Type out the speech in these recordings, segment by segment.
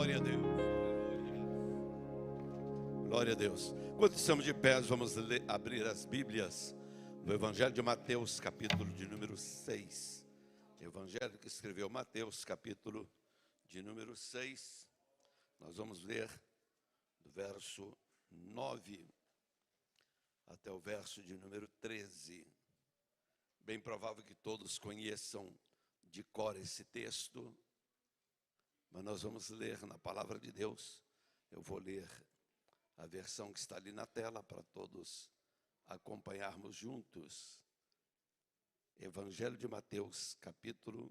Glória a Deus. Glória a Deus. Quando estamos de pé, vamos abrir as Bíblias no Evangelho de Mateus, capítulo de número 6. Evangelho que escreveu Mateus, capítulo de número 6. Nós vamos ler do verso 9 até o verso de número 13. Bem provável que todos conheçam de cor esse texto, mas nós vamos ler na palavra de Deus. Eu vou ler a versão que está ali na tela para todos acompanharmos juntos. Evangelho de Mateus, capítulo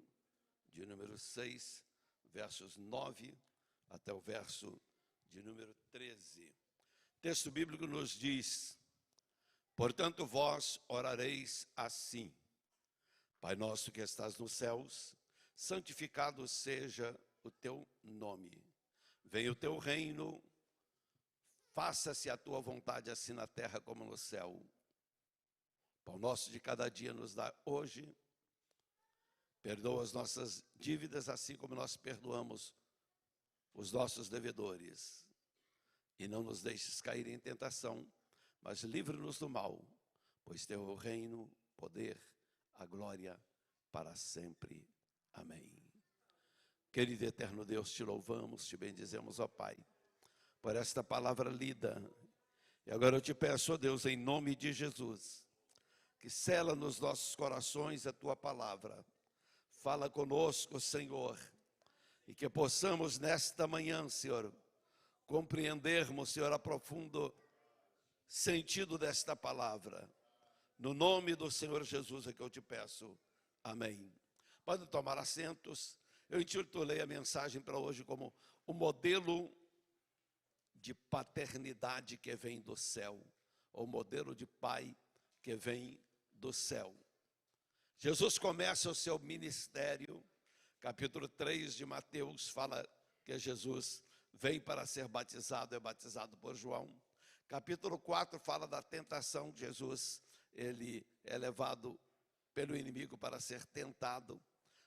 de número 6, versos 9 até o verso de número 13. O texto bíblico nos diz: portanto, vós orareis assim: Pai nosso que estás nos céus, santificado seja o teu nome. Venha o teu reino, faça-se a tua vontade, assim na terra como no céu. O pão nosso de cada dia nos dá hoje. Perdoa as nossas dívidas, assim como nós perdoamos os nossos devedores. E não nos deixes cair em tentação, mas livra-nos do mal, pois teu é o reino, o poder, a glória para sempre. Amém. Querido e eterno Deus, te louvamos, te bendizemos, ó Pai, por esta palavra lida. E agora eu te peço, ó Deus, em nome de Jesus, que sela nos nossos corações a tua palavra. Fala conosco, Senhor, e que possamos nesta manhã, Senhor, compreendermos, Senhor, a profundo sentido desta palavra. No nome do Senhor Jesus é que eu te peço. Amém. Podem tomar assentos. Eu intitulei a mensagem para hoje como o modelo de paternidade que vem do céu, ou modelo de pai que vem do céu. Jesus começa o seu ministério, capítulo 3 de Mateus, fala que Jesus vem para ser batizado, é batizado por João. Capítulo 4 fala da tentação, Jesus, ele é levado pelo inimigo para ser tentado.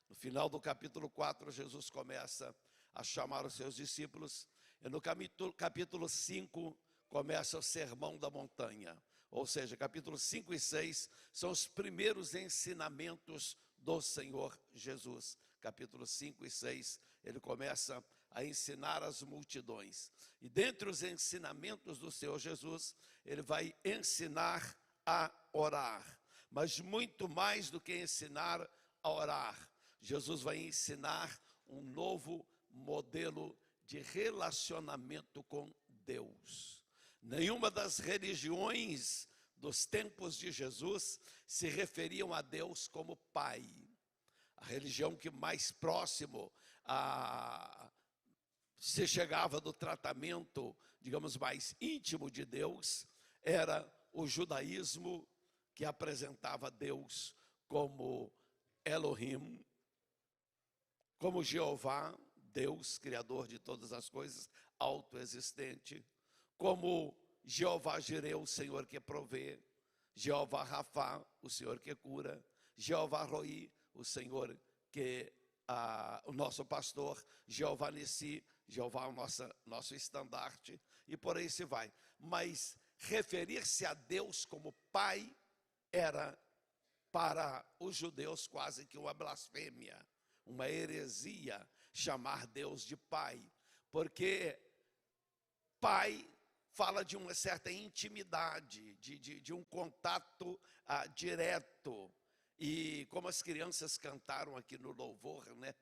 No final do capítulo 4, Jesus começa a chamar os seus discípulos. E no capítulo 5 começa o Sermão da Montanha. Ou seja, capítulo 5 e 6 são os primeiros ensinamentos do Senhor Jesus. Capítulo 5 e 6, ele começa a ensinar as multidões. E dentre os ensinamentos do Senhor Jesus, ele vai ensinar a orar. Mas muito mais do que ensinar a orar, Jesus vai ensinar um novo modelo de relacionamento com Deus. Nenhuma das religiões dos tempos de Jesus se referiam a Deus como Pai. A religião que mais próximo se chegava do tratamento, digamos, mais íntimo de Deus, era o judaísmo, que apresentava Deus como Elohim, como Jeová, Deus, Criador de todas as coisas, autoexistente, como Jeová Jireh, o Senhor que provê, Jeová Rafá, o Senhor que cura, Jeová Roi, o Senhor que o nosso pastor, Jeová Nissi, Jeová o nosso estandarte, e por aí se vai. Mas referir-se a Deus como Pai era para os judeus quase que uma blasfêmia, uma heresia, chamar Deus de Pai, porque Pai fala de uma certa intimidade, de um contato direto. E como as crianças cantaram aqui no louvor, né,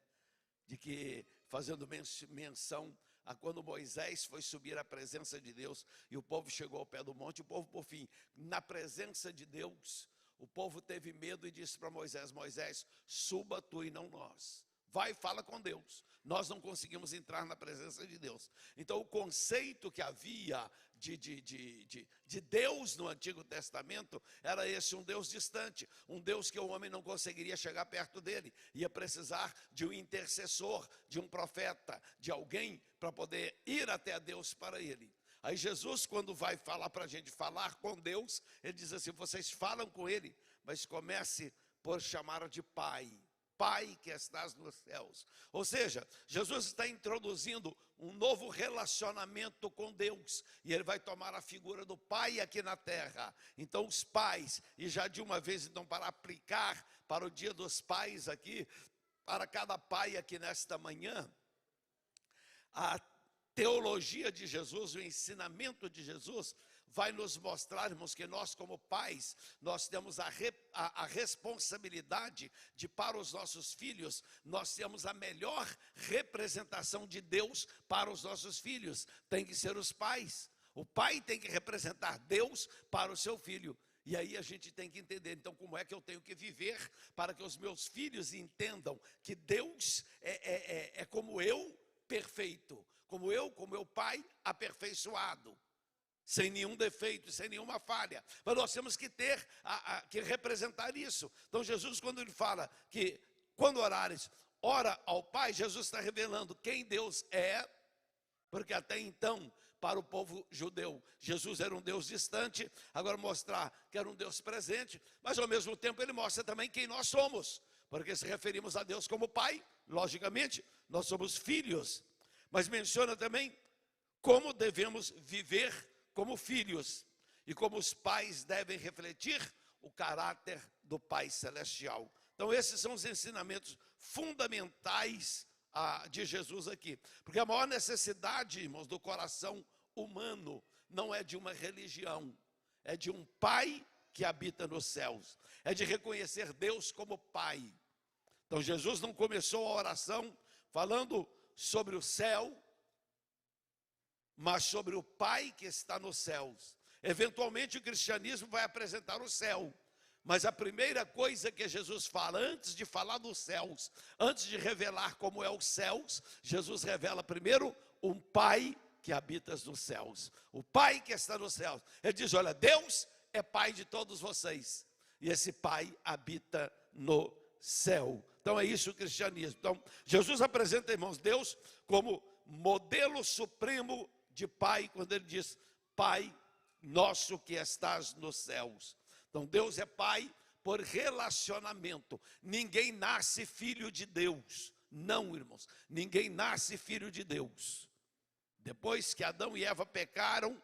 de que fazendo menção a quando Moisés foi subir à presença de Deus e o povo chegou ao pé do monte, o povo, por fim, na presença de Deus, o povo teve medo e disse para Moisés: Moisés, suba tu e não nós. Vai e fala com Deus. Nós não conseguimos entrar na presença de Deus. Então o conceito que havia de Deus no Antigo Testamento era esse, um Deus distante, um Deus que o homem não conseguiria chegar perto dele, ia precisar de um intercessor, de um profeta, de alguém para poder ir até a Deus para ele. Aí Jesus, quando vai falar para a gente falar com Deus, ele diz assim: vocês falam com ele, mas comece por chamar de Pai, Pai que estás nos céus. Ou seja, Jesus está introduzindo um novo relacionamento com Deus, e ele vai tomar a figura do pai aqui na terra. Então os pais, e já de uma vez então para aplicar para o dia dos pais aqui, para cada pai aqui nesta manhã, a teologia de Jesus, o ensinamento de Jesus vai nos mostrar, irmãos, que nós como pais, nós temos a responsabilidade de, para os nossos filhos, nós temos a melhor representação de Deus para os nossos filhos, tem que ser os pais. O pai tem que representar Deus para o seu filho. E aí a gente tem que entender, então, como é que eu tenho que viver para que os meus filhos entendam que Deus é como eu, perfeito, como eu, como meu pai, aperfeiçoado, sem nenhum defeito, sem nenhuma falha. Mas nós temos que ter, que representar isso. Então Jesus, quando ele fala que quando orares, ora ao Pai, Jesus está revelando quem Deus é, porque até então, para o povo judeu, Jesus era um Deus distante, agora mostrar que era um Deus presente, mas ao mesmo tempo ele mostra também quem nós somos, porque se referimos a Deus como Pai, logicamente, nós somos filhos, mas menciona também como devemos viver como filhos, e como os pais devem refletir o caráter do Pai Celestial. Então esses são os ensinamentos fundamentais de Jesus aqui, porque a maior necessidade, irmãos, do coração humano não é de uma religião, é de um Pai que habita nos céus, é de reconhecer Deus como Pai. Então Jesus não começou a oração falando sobre o céu, mas sobre o Pai que está nos céus. Eventualmente o cristianismo vai apresentar o céu, mas a primeira coisa que Jesus fala, antes de falar dos céus, antes de revelar como é os céus, Jesus revela primeiro um Pai que habita nos céus. O Pai que está nos céus. Ele diz, olha, Deus é Pai de todos vocês, e esse Pai habita no céu. Então é isso o cristianismo. Então Jesus apresenta, irmãos, Deus como modelo supremo de Pai, quando ele diz, Pai nosso que estás nos céus. Então Deus é Pai por relacionamento. Ninguém nasce filho de Deus. Não, irmãos, ninguém nasce filho de Deus. Depois que Adão e Eva pecaram,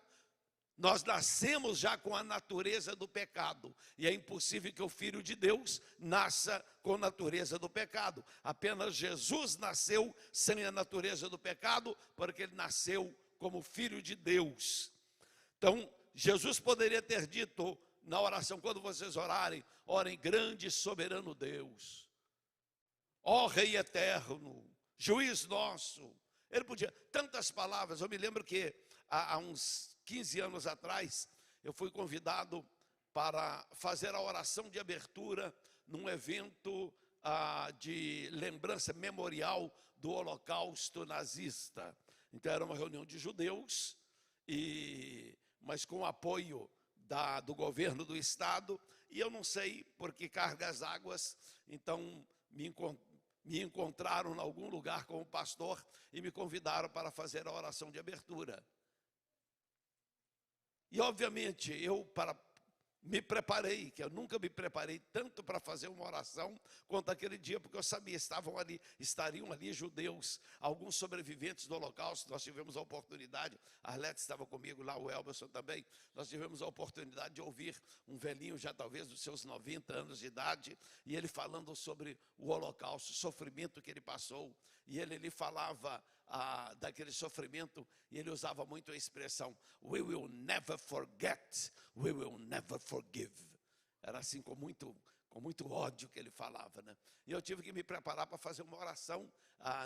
nós nascemos já com a natureza do pecado, e é impossível que o Filho de Deus nasça com a natureza do pecado. Apenas Jesus nasceu sem a natureza do pecado, porque ele nasceu como Filho de Deus. Então, Jesus poderia ter dito na oração, quando vocês orarem, orem, grande e soberano Deus, ó Rei eterno, juiz nosso. Ele podia, tantas palavras. Eu me lembro que há uns 15 anos atrás, eu fui convidado para fazer a oração de abertura num evento de lembrança memorial do Holocausto nazista. Então era uma reunião de judeus, mas com o apoio do governo do estado, e eu não sei por que cargas águas, então me encontraram em algum lugar com o pastor e me convidaram para fazer a oração de abertura. E obviamente eu me preparei, que eu nunca me preparei tanto para fazer uma oração quanto aquele dia, porque eu sabia, estariam ali judeus, alguns sobreviventes do Holocausto. Nós tivemos a oportunidade, a Arlete estava comigo lá, o Elberson também, nós tivemos a oportunidade de ouvir um velhinho, já talvez dos seus 90 anos de idade, e ele falando sobre o Holocausto, o sofrimento que ele passou, e ele falava daquele sofrimento, e ele usava muito a expressão, we will never forget, we will never forgive. Era assim com muito ódio que ele falava, né? E eu tive que me preparar para fazer uma oração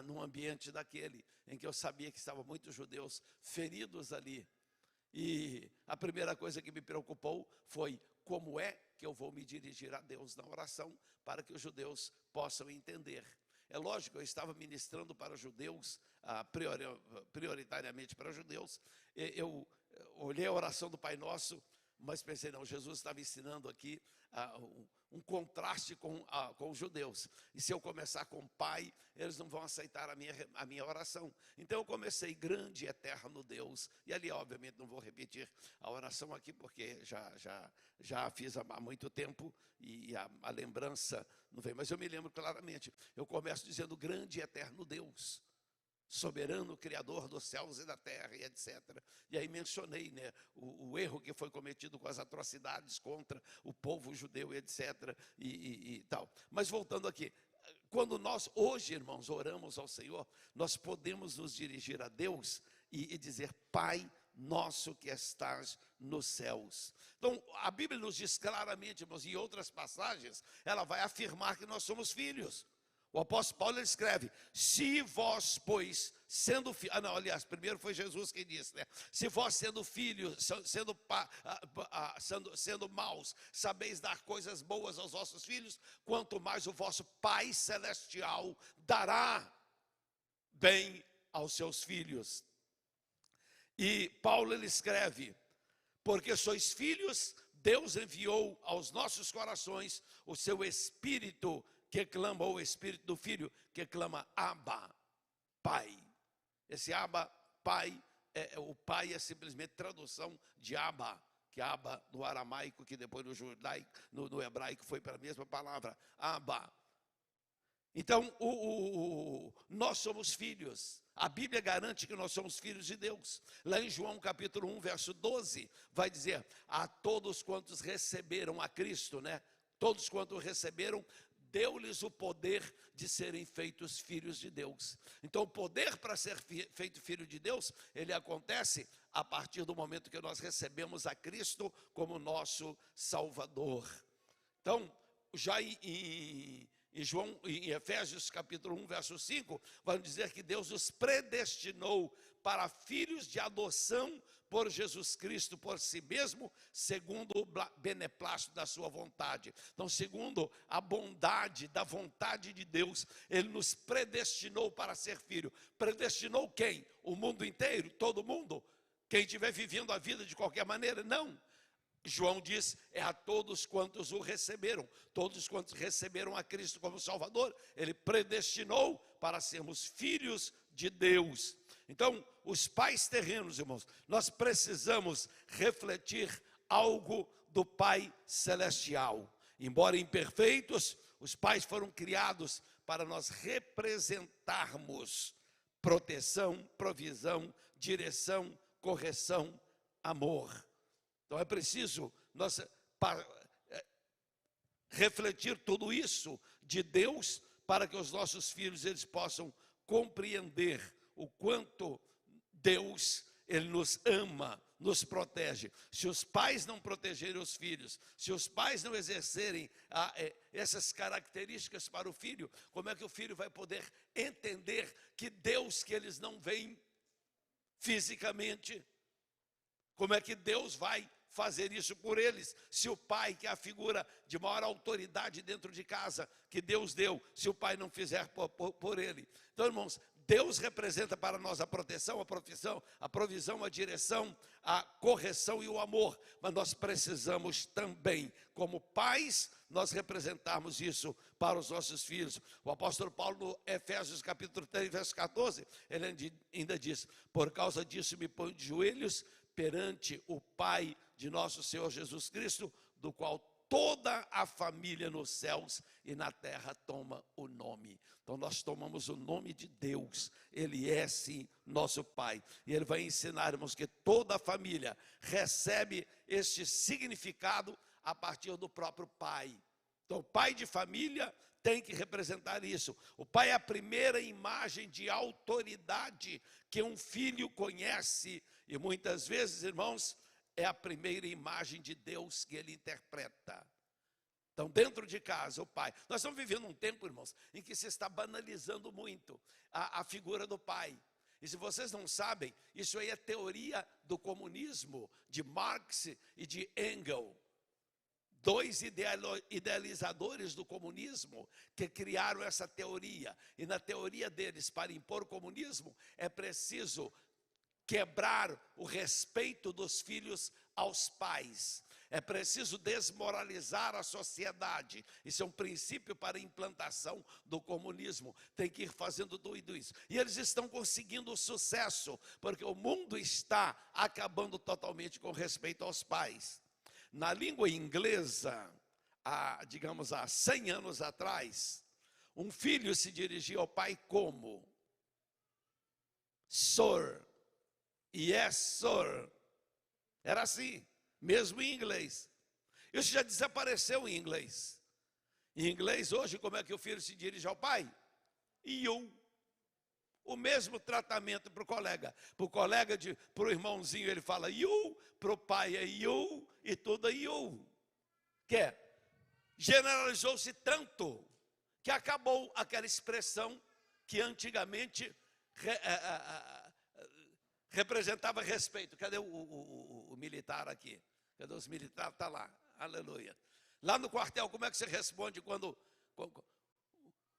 num ambiente daquele, em que eu sabia que estavam muitos judeus feridos ali. E a primeira coisa que me preocupou foi como é que eu vou me dirigir a Deus na oração para que os judeus possam entender. É lógico, eu estava ministrando para judeus, prioritariamente para judeus. Eu olhei a oração do Pai Nosso, Mas pensei, não, Jesus estava ensinando aqui um contraste com os judeus. E se eu começar com Pai, eles não vão aceitar a minha oração. Então eu comecei, grande e eterno Deus. E ali, obviamente, não vou repetir a oração aqui, porque já a fiz há muito tempo e a lembrança não vem. Mas eu me lembro claramente. Eu começo dizendo, grande e eterno Deus, soberano, criador dos céus e da terra, e etc. E aí mencionei, né, o erro que foi cometido com as atrocidades contra o povo judeu, etc. E tal. Mas voltando aqui, quando nós hoje, irmãos, oramos ao Senhor, nós podemos nos dirigir a Deus e dizer, Pai nosso que estás nos céus. Então, a Bíblia nos diz claramente, irmãos, em outras passagens, ela vai afirmar que nós somos filhos. O apóstolo Paulo ele escreve, se vós, pois, sendo filhos, aliás, primeiro foi Jesus quem disse, né? Se vós sendo filhos, sendo maus, sabeis dar coisas boas aos vossos filhos, quanto mais o vosso Pai Celestial dará bem aos seus filhos. E Paulo ele escreve, porque sois filhos, Deus enviou aos nossos corações o seu Espírito que clama, ou o Espírito do Filho, que clama, Abba, Pai. Esse Abba, Pai, o Pai é simplesmente tradução de Abba, que é Abba no aramaico, que depois no hebraico foi para a mesma palavra, Abba. Então, nós somos filhos. A Bíblia garante que nós somos filhos de Deus. Lá em João capítulo 1, verso 12, vai dizer, a todos quantos receberam a Cristo, né? Todos quantos receberam, deu-lhes o poder de serem feitos filhos de Deus. Então, o poder para ser feito filho de Deus, ele acontece a partir do momento que nós recebemos a Cristo como nosso Salvador. Então, já em Efésios capítulo 1, verso 5, vai dizer que Deus os predestinou para filhos de adoção por Jesus Cristo, por si mesmo, segundo o beneplácito da sua vontade. Então, segundo a bondade da vontade de Deus, Ele nos predestinou para ser filho. Predestinou quem? O mundo inteiro? Todo mundo? Quem estiver vivendo a vida de qualquer maneira? Não. João diz, é a todos quantos o receberam. Todos quantos receberam a Cristo como Salvador, Ele predestinou para sermos filhos de Deus. Então, os pais terrenos, irmãos, nós precisamos refletir algo do Pai Celestial. Embora imperfeitos, os pais foram criados para nós representarmos proteção, provisão, direção, correção, amor. Então é preciso nós refletir tudo isso de Deus para que os nossos filhos eles possam compreender o quanto Deus ele nos ama, nos protege. Se os pais não protegerem os filhos, se os pais não exercerem essas características para o filho, como é que o filho vai poder entender que Deus que eles não veem fisicamente, como é que Deus vai fazer isso por eles, se o pai, que é a figura de maior autoridade dentro de casa, que Deus deu, se o pai não fizer por ele? Então, irmãos, Deus representa para nós a proteção, a provisão, a direção, a correção e o amor, mas nós precisamos também, como pais, nós representarmos isso para os nossos filhos. O apóstolo Paulo, no Efésios capítulo 3, verso 14, ele ainda diz, por causa disso me ponho de joelhos perante o Pai de nosso Senhor Jesus Cristo, do qual toda a família nos céus e na terra toma o nome. Então nós tomamos o nome de Deus, Ele é sim nosso Pai. E Ele vai ensinar-nos que toda a família recebe este significado a partir do próprio Pai. Então o pai de família tem que representar isso. O pai é a primeira imagem de autoridade que um filho conhece. E muitas vezes, irmãos, é a primeira imagem de Deus que ele interpreta. Então, dentro de casa, o pai. Nós estamos vivendo um tempo, irmãos, em que se está banalizando muito a figura do pai. E se vocês não sabem, isso aí é teoria do comunismo, de Marx e de Engels. Dois idealizadores do comunismo que criaram essa teoria. E na teoria deles, para impor o comunismo, é preciso quebrar o respeito dos filhos aos pais. É preciso desmoralizar a sociedade. Isso é um princípio para a implantação do comunismo. Tem que ir fazendo tudo isso. E eles estão conseguindo sucesso, porque o mundo está acabando totalmente com respeito aos pais. Na língua inglesa, digamos, há 100 anos atrás, um filho se dirigia ao pai como? Sir. Yes, sir. Era assim, mesmo em inglês. Isso já desapareceu em inglês. Em inglês, hoje, como é que o filho se dirige ao pai? You. O mesmo tratamento para o colega. Para o irmãozinho, ele fala you, para o pai é you, e tudo é you. Generalizou-se tanto que acabou aquela expressão que antigamente representava respeito. Cadê o militar aqui? Cadê os militares? Está lá, aleluia. Lá no quartel, como é que você responde quando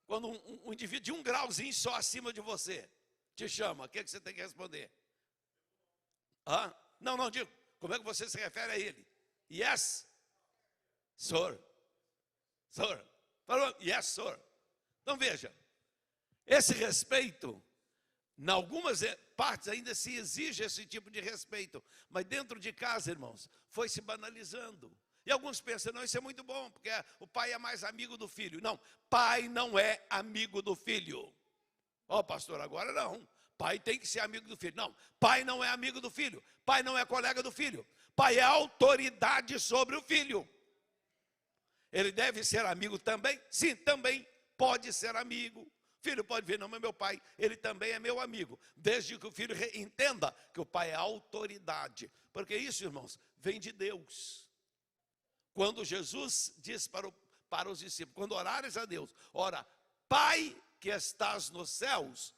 um indivíduo de um grauzinho só acima de você te chama? O que você tem que responder? Não, digo, como é que você se refere a ele? Yes, sir. Sir. Falou, yes, sir. Então veja, esse respeito, em algumas partes ainda se exige esse tipo de respeito, mas dentro de casa, irmãos, foi se banalizando. E alguns pensam, não, isso é muito bom, porque o pai é mais amigo do filho. Não, pai não é amigo do filho. Pastor, agora não. Pai tem que ser amigo do filho. Não, pai não é amigo do filho. Pai não é colega do filho. Pai é autoridade sobre o filho. Ele deve ser amigo também? Sim, também pode ser amigo. Filho pode vir, não, mas meu pai, ele também é meu amigo. Desde que o filho entenda que o pai é autoridade. Porque isso, irmãos, vem de Deus. Quando Jesus diz para os discípulos, quando orares a Deus, ora, Pai que estás nos céus,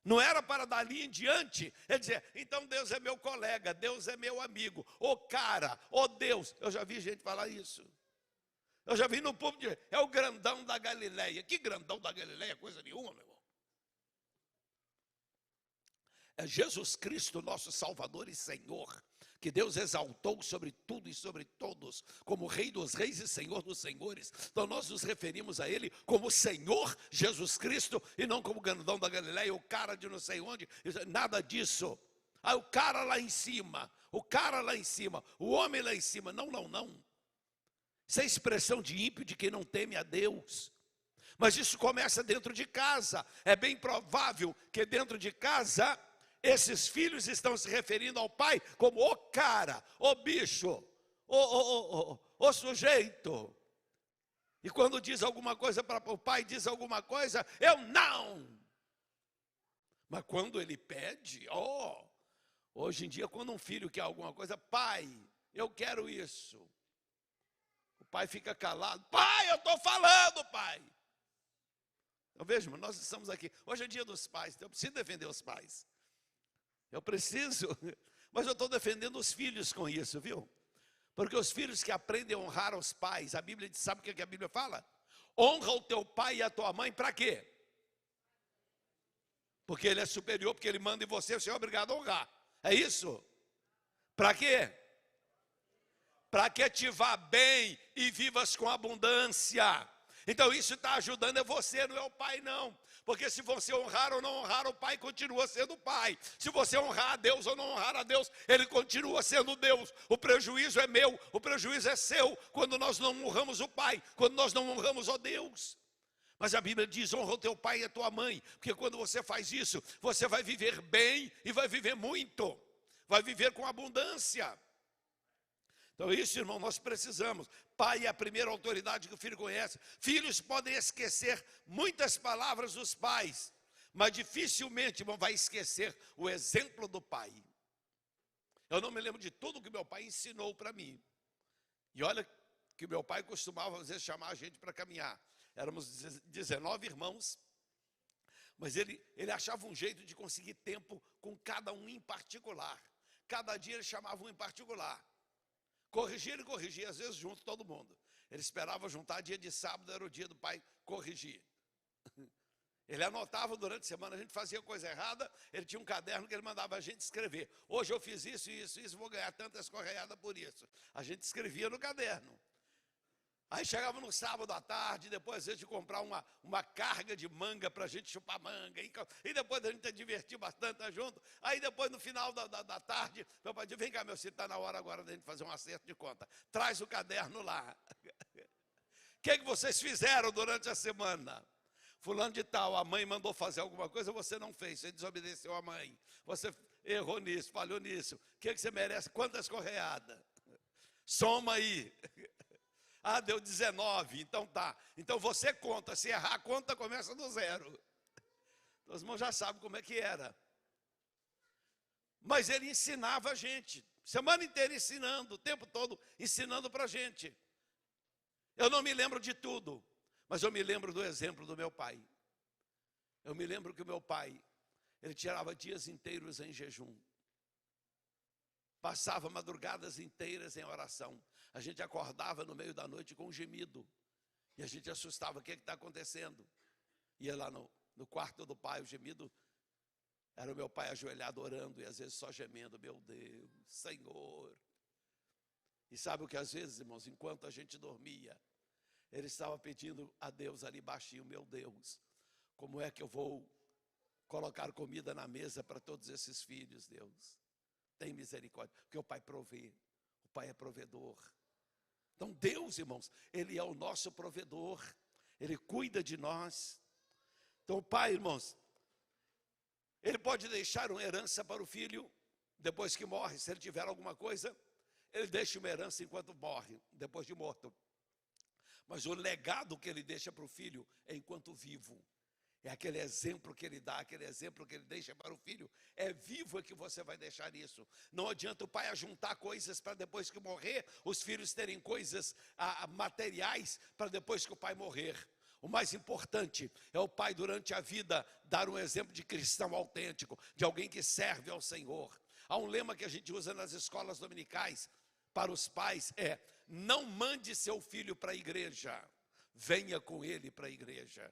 não era para dali em diante, ele dizia, então Deus é meu colega, Deus é meu amigo, cara, Deus. Eu já vi gente falar isso. Eu já vi no povo dizer, é o grandão da Galileia. Que grandão da Galileia? Coisa nenhuma, meu irmão. É Jesus Cristo, nosso Salvador e Senhor, que Deus exaltou sobre tudo e sobre todos, como Rei dos Reis e Senhor dos Senhores. Então nós nos referimos a Ele como Senhor Jesus Cristo, e não como grandão da Galileia, o cara de não sei onde, nada disso. O cara lá em cima, o homem lá em cima. Não. Isso é expressão de ímpio, de quem não teme a Deus. Mas isso começa dentro de casa. É bem provável que dentro de casa, esses filhos estão se referindo ao pai como o cara, o bicho, o sujeito. E quando diz alguma coisa para o pai, diz alguma coisa, eu não. Mas quando ele pede, hoje em dia, quando um filho quer alguma coisa, pai, eu quero isso. O pai fica calado. Pai, eu estou falando, pai. Então veja, nós estamos aqui. Hoje é dia dos pais, então eu preciso defender os pais. Eu preciso, mas eu estou defendendo os filhos com isso, viu? Porque os filhos que aprendem a honrar os pais, a Bíblia diz, sabe o que a Bíblia fala? Honra o teu pai e a tua mãe, para quê? Porque ele é superior, porque ele manda em você é obrigado a honrar. É isso? Para quê? Para que te vá bem e vivas com abundância. Então isso está ajudando, é você, não é o pai não. Porque se você honrar ou não honrar, o pai continua sendo pai. Se você honrar a Deus ou não honrar a Deus, ele continua sendo Deus. O prejuízo é meu, o prejuízo é seu, quando nós não honramos o pai, quando nós não honramos o Deus. Mas a Bíblia diz, honra o teu pai e a tua mãe, porque quando você faz isso, você vai viver bem e vai viver muito. Vai viver com abundância. Então isso, irmão, nós precisamos. Pai é a primeira autoridade que o filho conhece. Filhos podem esquecer muitas palavras dos pais, mas dificilmente, irmão, vai esquecer o exemplo do pai. Eu não me lembro de tudo que meu pai ensinou para mim. E olha que meu pai costumava, às vezes, chamar a gente para caminhar. Éramos 19 irmãos, mas ele achava um jeito de conseguir tempo com cada um em particular. Cada dia ele chamava um em particular. Ele corrigia, às vezes junto todo mundo. Ele esperava juntar, dia de sábado era o dia do pai corrigir. Ele anotava durante a semana, a gente fazia coisa errada, ele tinha um caderno que ele mandava a gente escrever. Hoje eu fiz isso, isso, isso, vou ganhar tanta escorreada por isso. A gente escrevia no caderno. Aí chegava no sábado à tarde, depois às vezes de comprar uma carga de manga para a gente chupar manga, e depois a gente divertir bastante, tá junto. Aí depois no final da tarde, meu pai disse, vem cá meu filho, está na hora agora da gente fazer um acerto de conta. Traz o caderno lá. O que vocês fizeram durante a semana? Fulano de tal, a mãe mandou fazer alguma coisa, você não fez, você desobedeceu a mãe. Você errou nisso, falhou nisso. O que você merece? Quantas correadas? Soma aí. Ah, deu 19, então tá. Então você conta, se errar, a conta começa do zero. Então, os irmãos já sabem como é que era. Mas ele ensinava a gente, semana inteira ensinando, o tempo todo ensinando para a gente. Eu não me lembro de tudo, mas eu me lembro do exemplo do meu pai. Eu me lembro que o meu pai, ele tirava dias inteiros em jejum. Passava madrugadas inteiras em oração. A gente acordava no meio da noite com um gemido. E a gente assustava, o que está acontecendo? Ia lá no quarto do pai, o gemido era o meu pai ajoelhado orando e às vezes só gemendo, meu Deus, Senhor. E sabe o que às vezes, irmãos, enquanto a gente dormia, ele estava pedindo a Deus ali baixinho, meu Deus, como é que eu vou colocar comida na mesa para todos esses filhos, Deus? Tem misericórdia, porque o pai provê, o pai é provedor. Então Deus, irmãos, ele é o nosso provedor, ele cuida de nós. Então o pai, irmãos, ele pode deixar uma herança para o filho, depois que morre, se ele tiver alguma coisa, ele deixa uma herança enquanto morre, depois de morto. Mas o legado que ele deixa para o filho é enquanto vivo. É aquele exemplo que ele dá, aquele exemplo que ele deixa para o filho. É vivo é que você vai deixar isso. Não adianta o pai ajuntar coisas para depois que morrer, os filhos terem coisas materiais para depois que o pai morrer. O mais importante é o pai durante a vida dar um exemplo de cristão autêntico, de alguém que serve ao Senhor. Há um lema que a gente usa nas escolas dominicais para os pais, não mande seu filho para a igreja, venha com ele para a igreja.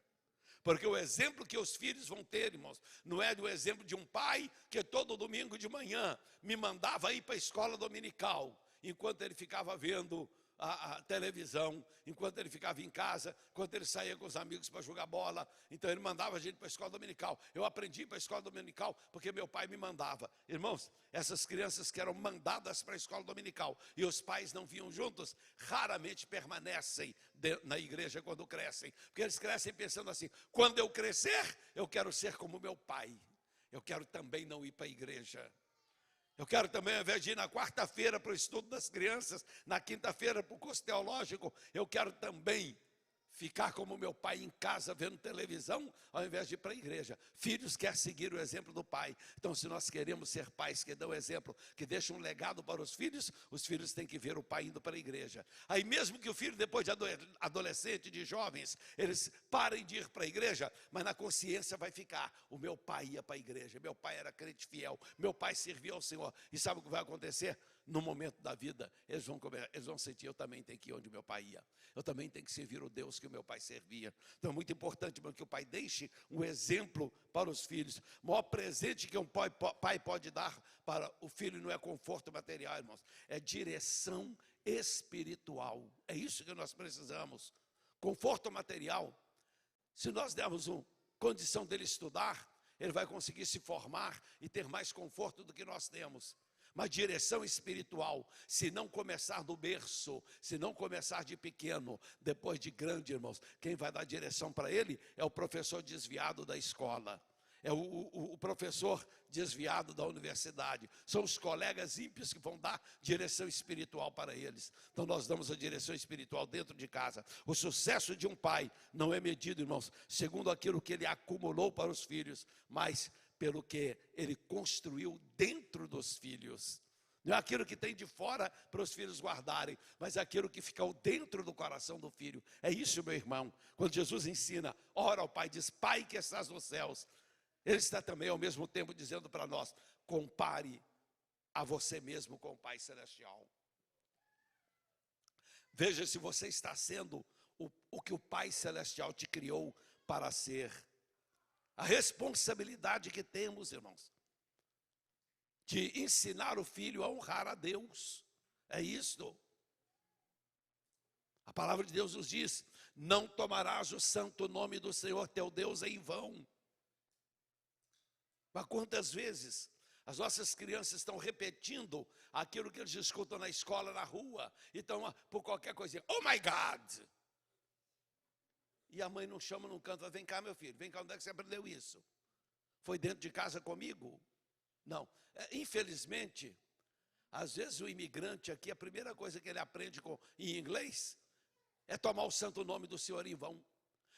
Porque o exemplo que os filhos vão ter, irmãos, não é do exemplo de um pai que todo domingo de manhã me mandava ir para a escola dominical, enquanto ele ficava vendo a televisão, enquanto ele ficava em casa, enquanto ele saía com os amigos para jogar bola. Então ele mandava a gente para a escola dominical. Eu aprendi para a escola dominical porque meu pai me mandava. Irmãos, essas crianças que eram mandadas para a escola dominical e os pais não vinham juntos, raramente permanecem na igreja quando crescem. Porque eles crescem pensando assim, quando eu crescer, eu quero ser como meu pai. Eu quero também não ir para a igreja. Eu quero também, ao invés de ir na quarta-feira para o estudo das crianças, na quinta-feira para o curso teológico, eu quero também ficar como meu pai em casa vendo televisão, ao invés de ir para a igreja. Filhos querem seguir o exemplo do pai. Então, se nós queremos ser pais que dão exemplo, que deixam um legado para os filhos têm que ver o pai indo para a igreja. Aí mesmo que o filho, depois de adolescente, de jovens, eles parem de ir para a igreja, mas na consciência vai ficar, o meu pai ia para a igreja, meu pai era crente fiel, meu pai servia ao Senhor. E sabe o que vai acontecer? No momento da vida, eles vão sentir, eu também tenho que ir onde meu pai ia. Eu também tenho que servir o Deus que o meu pai servia. Então é muito importante que o pai deixe um exemplo para os filhos. O maior presente que um pai pode dar para o filho não é conforto material, irmãos. É direção espiritual. É isso que nós precisamos. Conforto material. Se nós dermos uma condição dele estudar, ele vai conseguir se formar e ter mais conforto do que nós temos. Mas direção espiritual, se não começar do berço, se não começar de pequeno, depois de grande, irmãos, quem vai dar direção para ele é o professor desviado da escola, é o professor desviado da universidade, são os colegas ímpios que vão dar direção espiritual para eles. Então nós damos a direção espiritual dentro de casa. O sucesso de um pai não é medido, irmãos, segundo aquilo que ele acumulou para os filhos, mas pelo que ele construiu dentro dos filhos. Não é aquilo que tem de fora para os filhos guardarem, mas aquilo que ficou dentro do coração do filho. É isso, meu irmão. Quando Jesus ensina, ora ao Pai, diz, Pai que estás nos céus, ele está também ao mesmo tempo dizendo para nós, compare a você mesmo com o Pai Celestial. Veja se você está sendo o que o Pai Celestial te criou para ser. A responsabilidade que temos, irmãos, de ensinar o filho a honrar a Deus. É isto. A palavra de Deus nos diz: não tomarás o santo nome do Senhor teu Deus em vão. Mas quantas vezes as nossas crianças estão repetindo aquilo que eles escutam na escola, na rua, e estão por qualquer coisinha, oh my God! E a mãe não chama, não canta, vem cá meu filho, vem cá, onde é que você aprendeu isso? Foi dentro de casa comigo? Não. Infelizmente, às vezes o imigrante aqui, a primeira coisa que ele aprende em inglês é tomar o santo nome do Senhor em vão.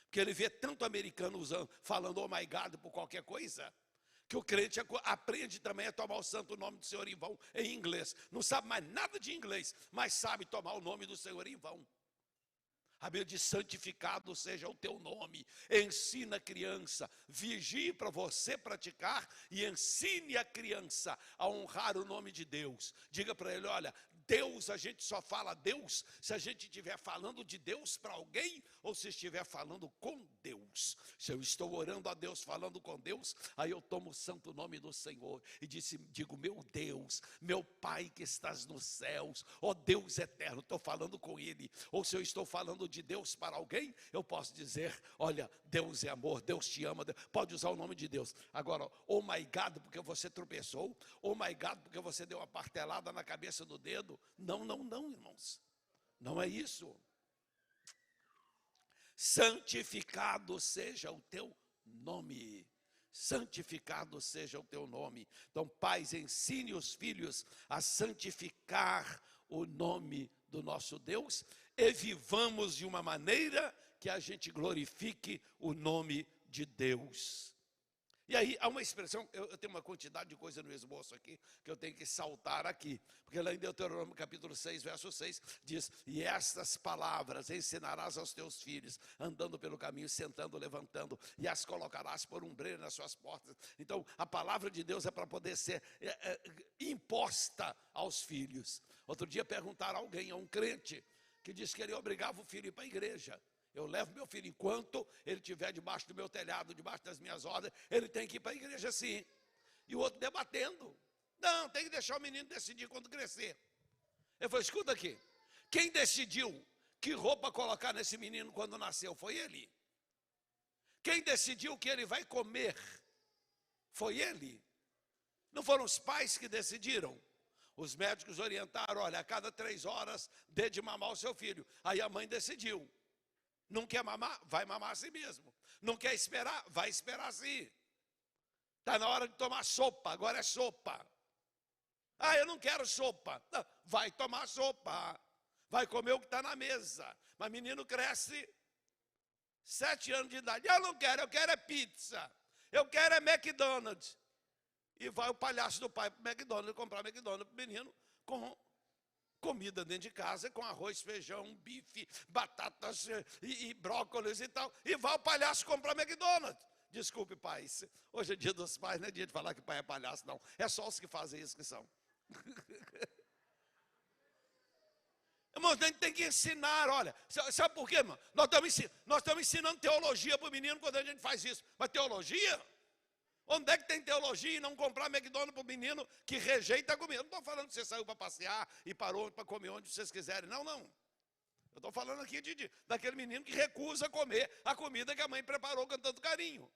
Porque ele vê tanto americano falando oh my God por qualquer coisa, que o crente aprende também a tomar o santo nome do Senhor em vão em inglês. Não sabe mais nada de inglês, mas sabe tomar o nome do Senhor em vão. A Bíblia diz: santificado seja o teu nome. Ensina a criança, vigie para você praticar e ensine a criança a honrar o nome de Deus. Diga para ele: olha, Deus, a gente só fala Deus se a gente estiver falando de Deus para alguém ou se estiver falando com Deus. Se eu estou orando a Deus, falando com Deus, aí eu tomo o santo nome do Senhor e digo: meu Deus, meu Pai que estás nos céus, ó Deus eterno, estou falando com Ele. Ou se eu estou falando de Deus para alguém, eu posso dizer: olha, Deus é amor, Deus te ama. Pode usar o nome de Deus. Agora, oh my God, porque você tropeçou, oh my God, porque você deu uma martelada na cabeça do dedo. Não, irmãos. Não é isso. Santificado seja o teu nome. Santificado seja o teu nome. Então, pais, ensine os filhos a santificar o nome do nosso Deus e vivamos de uma maneira que a gente glorifique o nome de Deus. E aí há uma expressão, eu tenho uma quantidade de coisa no esboço aqui, que eu tenho que saltar aqui, porque lá em Deuteronômio capítulo 6, verso 6, diz: e estas palavras ensinarás aos teus filhos, andando pelo caminho, sentando, levantando, e as colocarás por umbreira nas suas portas. Então, a palavra de Deus é para poder ser imposta aos filhos. Outro dia perguntaram a alguém, a um crente, que disse que ele obrigava o filho a ir para a igreja. Eu levo meu filho, enquanto ele estiver debaixo do meu telhado, debaixo das minhas ordens, ele tem que ir para a igreja sim. E o outro debatendo: não, tem que deixar o menino decidir quando crescer. Eu falei: escuta aqui, quem decidiu que roupa colocar nesse menino quando nasceu foi ele. Quem decidiu que ele vai comer foi ele. Não foram os pais que decidiram. Os médicos orientaram: olha, a cada 3 horas dê de mamar o seu filho. Aí a mãe decidiu. Não quer mamar? Vai mamar a si mesmo. Não quer esperar? Vai esperar sim. Está na hora de tomar sopa, agora é sopa. Ah, eu não quero sopa. Não, vai tomar sopa. Vai comer o que está na mesa. Mas menino cresce, 7 anos de idade. Eu não quero, eu quero é pizza. Eu quero é McDonald's. E vai o palhaço do pai para o McDonald's comprar McDonald's para o menino com comida dentro de casa, com arroz, feijão, bife, batatas e brócolis e tal. E vai o palhaço comprar McDonald's. Desculpe, pais. Hoje é dia dos pais, não é dia de falar que pai é palhaço, não. É só os que fazem isso que são. Irmãos, a gente tem que ensinar, olha. Sabe por quê, irmão? Nós estamos ensinando teologia para o menino quando a gente faz isso. Mas teologia? Onde é que tem teologia e não comprar McDonald's para o menino que rejeita a comida? Eu não estou falando que você saiu para passear e parou para comer onde vocês quiserem. Não. Eu estou falando aqui daquele menino que recusa comer a comida que a mãe preparou com tanto carinho.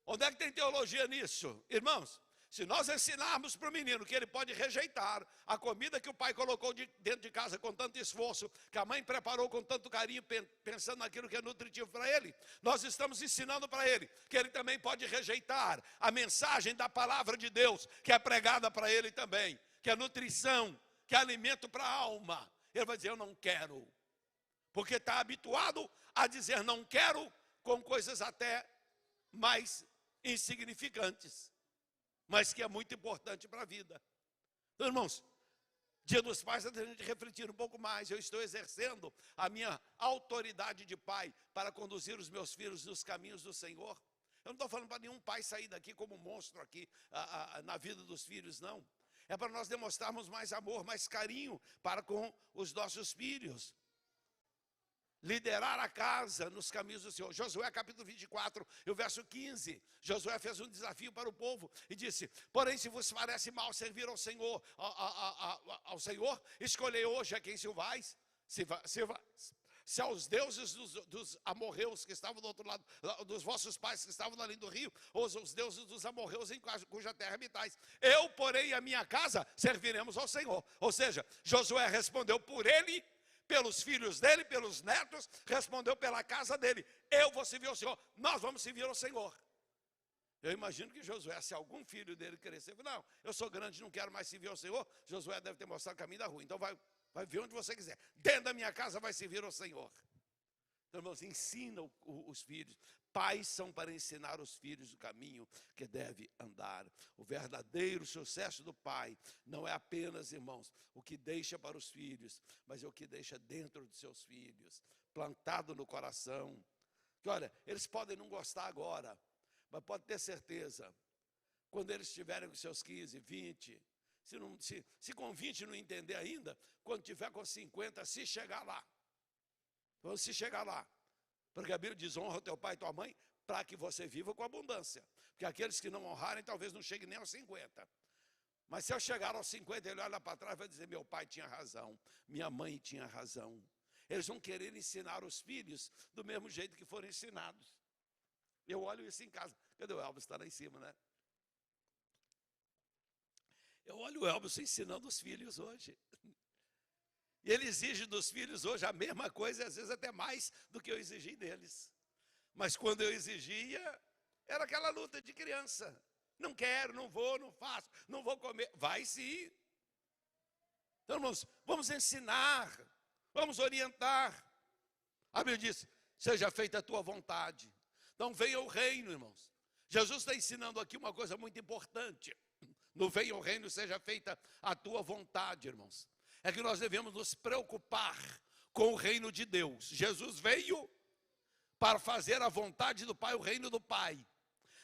Onde é que tem teologia nisso? Irmãos, se nós ensinarmos para o menino que ele pode rejeitar a comida que o pai colocou dentro de casa com tanto esforço, que a mãe preparou com tanto carinho, pensando naquilo que é nutritivo para ele, nós estamos ensinando para ele que ele também pode rejeitar a mensagem da palavra de Deus, que é pregada para ele também, que é nutrição, que é alimento para a alma. Ele vai dizer: eu não quero, porque está habituado a dizer não quero com coisas até mais insignificantes, mas que é muito importante para a vida. Então, irmãos, Dia dos Pais é a gente refletir um pouco mais. Eu estou exercendo a minha autoridade de pai para conduzir os meus filhos nos caminhos do Senhor. Eu não estou falando para nenhum pai sair daqui como um monstro aqui na vida dos filhos, não. É para nós demonstrarmos mais amor, mais carinho para com os nossos filhos. liderar a casa nos caminhos do Senhor. Josué capítulo 24, e o verso 15. Josué fez um desafio para o povo e disse: porém, se vos parece mal servir ao Senhor, ao Senhor, escolhei hoje a quem servais. Se aos deuses dos amorreus que estavam do outro lado, dos vossos pais que estavam além do rio, ou aos deuses dos amorreus em cuja terra habitais. Eu, porém, a minha casa serviremos ao Senhor. Ou seja, Josué respondeu por ele, pelos filhos dele, pelos netos, respondeu pela casa dele: eu vou servir ao Senhor, nós vamos servir ao Senhor. Eu imagino que Josué, se algum filho dele crescer, não, eu sou grande, não quero mais servir ao Senhor, Josué deve ter mostrado o caminho da rua. Então vai ver onde você quiser, dentro da minha casa vai servir ao Senhor. Então, irmãos, ensina os filhos. Pais são para ensinar os filhos o caminho que deve andar. O verdadeiro sucesso do pai não é apenas, irmãos, o que deixa para os filhos, mas é o que deixa dentro dos seus filhos, plantado no coração. Que olha, eles podem não gostar agora, mas pode ter certeza, quando eles estiverem com seus 15, 20, se com 20 não entender ainda, quando tiver com 50, se chegar lá. Vamos se chegar lá. Porque a Bíblia diz: honra o teu pai e tua mãe, para que você viva com abundância. Porque aqueles que não honrarem, talvez não cheguem nem aos 50. Mas se eu chegar aos 50, ele olha para trás e vai dizer: meu pai tinha razão, minha mãe tinha razão. Eles vão querer ensinar os filhos do mesmo jeito que foram ensinados. Eu olho isso em casa. Cadê o Elvis? Está lá em cima, né? Eu olho o Elvis ensinando os filhos hoje. E ele exige dos filhos hoje a mesma coisa, e às vezes até mais do que eu exigi deles. Mas quando eu exigia, era aquela luta de criança. Não quero, não vou, não faço, não vou comer. Vai sim. Então, irmãos, vamos ensinar, vamos orientar. A Bíblia diz: seja feita a tua vontade. Então venha o reino, irmãos. Jesus está ensinando aqui uma coisa muito importante. No venha o reino, seja feita a tua vontade, irmãos. É que nós devemos nos preocupar com o reino de Deus. Jesus veio para fazer a vontade do Pai, o reino do Pai.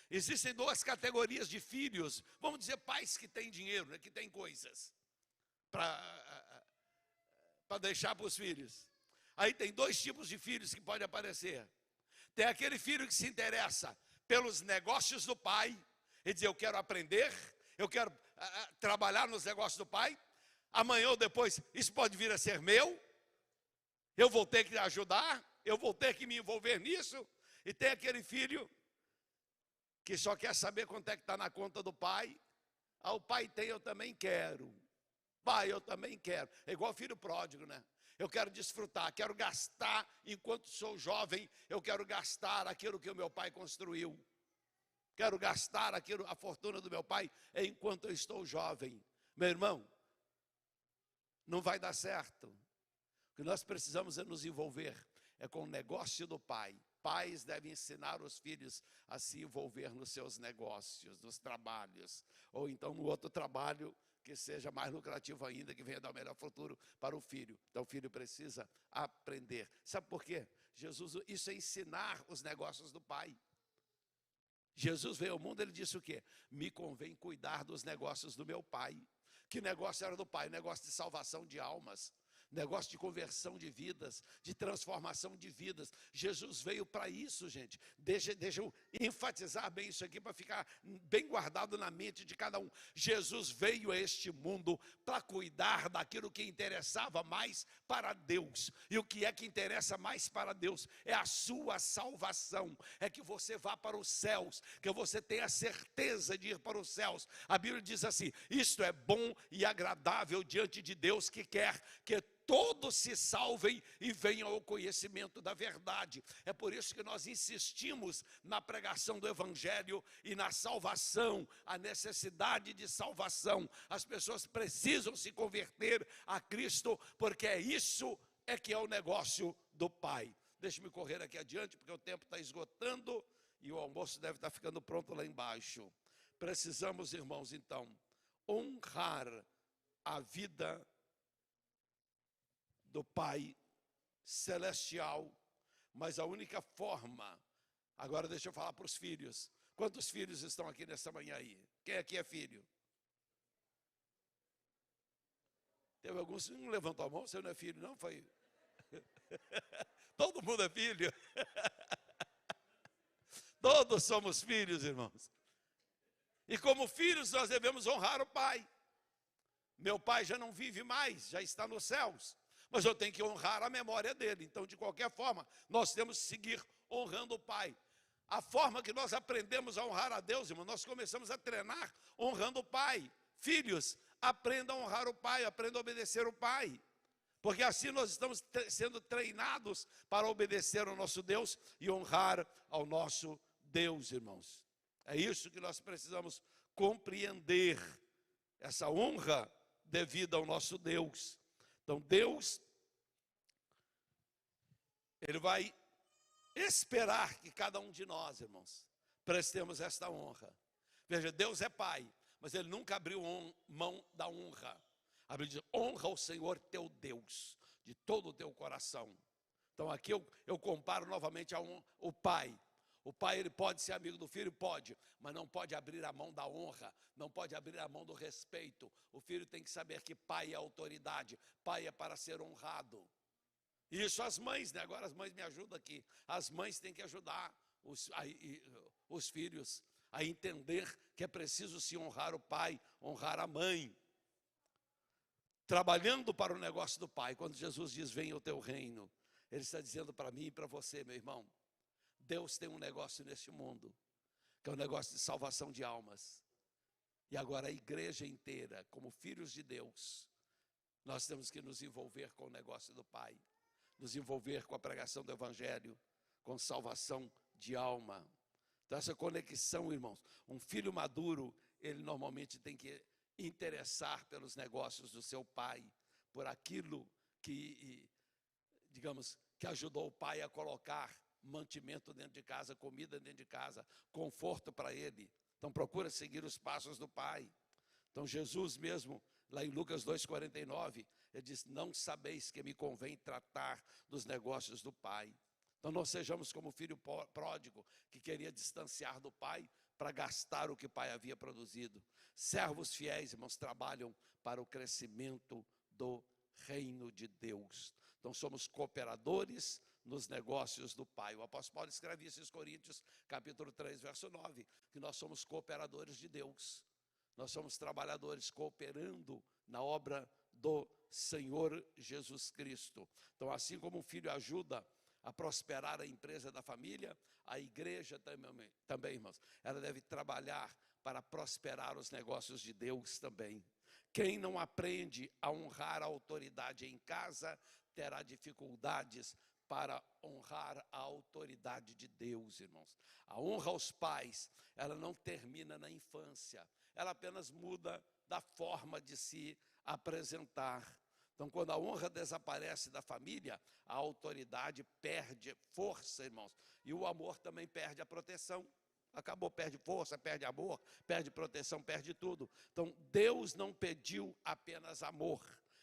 Existem duas categorias de filhos, vamos dizer pais que têm dinheiro, né, que têm coisas para deixar para os filhos. Aí tem dois tipos de filhos que podem aparecer. Tem aquele filho que se interessa pelos negócios do pai, e diz: eu quero aprender, eu quero trabalhar nos negócios do pai. Amanhã ou depois isso pode vir a ser meu, eu vou ter que ajudar, eu vou ter que me envolver nisso. E tem aquele filho que só quer saber quanto é que está na conta do pai. O pai tem, eu também quero. Pai, eu também quero. É igual filho pródigo, né? Eu quero desfrutar, quero gastar enquanto sou jovem, eu quero gastar aquilo que o meu pai construiu. Quero gastar a fortuna do meu pai enquanto eu estou jovem. Meu irmão, não vai dar certo. O que nós precisamos é nos envolver com o negócio do pai. Pais devem ensinar os filhos a se envolver nos seus negócios, nos trabalhos, ou então no outro trabalho que seja mais lucrativo ainda, que venha dar o melhor futuro para o filho. Então o filho precisa aprender. Sabe por quê? Isso é ensinar os negócios do pai. Jesus veio ao mundo, ele disse o quê? Me convém cuidar dos negócios do meu pai. Que negócio era do pai? Negócio de salvação de almas, negócio de conversão de vidas, de transformação de vidas. Jesus veio para isso, gente. Deixa eu enfatizar bem isso aqui para ficar bem guardado na mente de cada um. Jesus veio a este mundo para cuidar daquilo que interessava mais para Deus. E o que é que interessa mais para Deus? É a sua salvação. É que você vá para os céus, que você tenha certeza de ir para os céus. A Bíblia diz assim: isto é bom e agradável diante de Deus, que quer que todos se salvem e venham ao conhecimento da verdade. É por isso que nós insistimos na pregação do Evangelho e na salvação, a necessidade de salvação. As pessoas precisam se converter a Cristo, porque isso é que é o negócio do Pai. Deixe-me correr aqui adiante, porque o tempo está esgotando e o almoço deve estar ficando pronto lá embaixo. Precisamos, irmãos, então, honrar a vida do Pai celestial, mas a única forma. Agora deixa eu falar para os filhos. Quantos filhos estão aqui nessa manhã aí? Quem aqui é filho? Teve alguns, não levantou a mão, você não é filho não? Foi. Todo mundo é filho. Todos somos filhos, irmãos. E como filhos nós devemos honrar o pai. Meu pai já não vive mais, já está nos céus. Mas eu tenho que honrar a memória dele. Então, de qualquer forma, nós temos que seguir honrando o pai. A forma que nós aprendemos a honrar a Deus, irmão, nós começamos a treinar honrando o pai. Filhos, aprendam a honrar o pai, aprendam a obedecer o pai. Porque assim nós estamos sendo treinados para obedecer ao nosso Deus e honrar ao nosso Deus, irmãos. É isso que nós precisamos compreender, essa honra devida ao nosso Deus. Então Deus, Ele vai esperar que cada um de nós, irmãos, prestemos esta honra. Veja, Deus é pai, mas Ele nunca abriu mão da honra. A Bíblia diz, honra o Senhor teu Deus, de todo o teu coração. Então aqui eu comparo novamente o pai. O pai, ele pode ser amigo do filho? Pode, mas não pode abrir a mão da honra, não pode abrir a mão do respeito. O filho tem que saber que pai é autoridade, pai é para ser honrado. Isso as mães, né? Agora as mães me ajudam aqui. As mães têm que ajudar os filhos a entender que é preciso se honrar o pai, honrar a mãe. Trabalhando para o negócio do pai, quando Jesus diz, venha o teu reino, Ele está dizendo para mim e para você, meu irmão, Deus tem um negócio neste mundo, que é um negócio de salvação de almas. E agora a igreja inteira, como filhos de Deus, nós temos que nos envolver com o negócio do Pai, nos envolver com a pregação do Evangelho, com salvação de alma. Então essa conexão, irmãos, um filho maduro, ele normalmente tem que interessar pelos negócios do seu pai, por aquilo que, digamos, que ajudou o pai a colocar mantimento dentro de casa, comida dentro de casa, conforto para ele. Então procura seguir os passos do pai. Então Jesus mesmo, lá em Lucas 2,49, ele diz, não sabeis que me convém tratar dos negócios do pai. Então não sejamos como o filho pródigo, que queria distanciar do pai para gastar o que o pai havia produzido. Servos fiéis, irmãos, trabalham para o crescimento do reino de Deus. Então somos cooperadores nos negócios do Pai. O apóstolo Paulo escreve isso em Coríntios, capítulo 3, verso 9, que nós somos cooperadores de Deus. Nós somos trabalhadores cooperando na obra do Senhor Jesus Cristo. Então, assim como um filho ajuda a prosperar a empresa da família, a igreja também, irmãos, ela deve trabalhar para prosperar os negócios de Deus também. Quem não aprende a honrar a autoridade em casa, terá dificuldades para honrar a autoridade de Deus, irmãos. A honra aos pais, ela não termina na infância, ela apenas muda da forma de se apresentar. Então, quando a honra desaparece da família, a autoridade perde força, irmãos, e o amor também perde a proteção. Acabou, perde força, perde amor, perde proteção, perde tudo. Então, Deus não pediu apenas amor,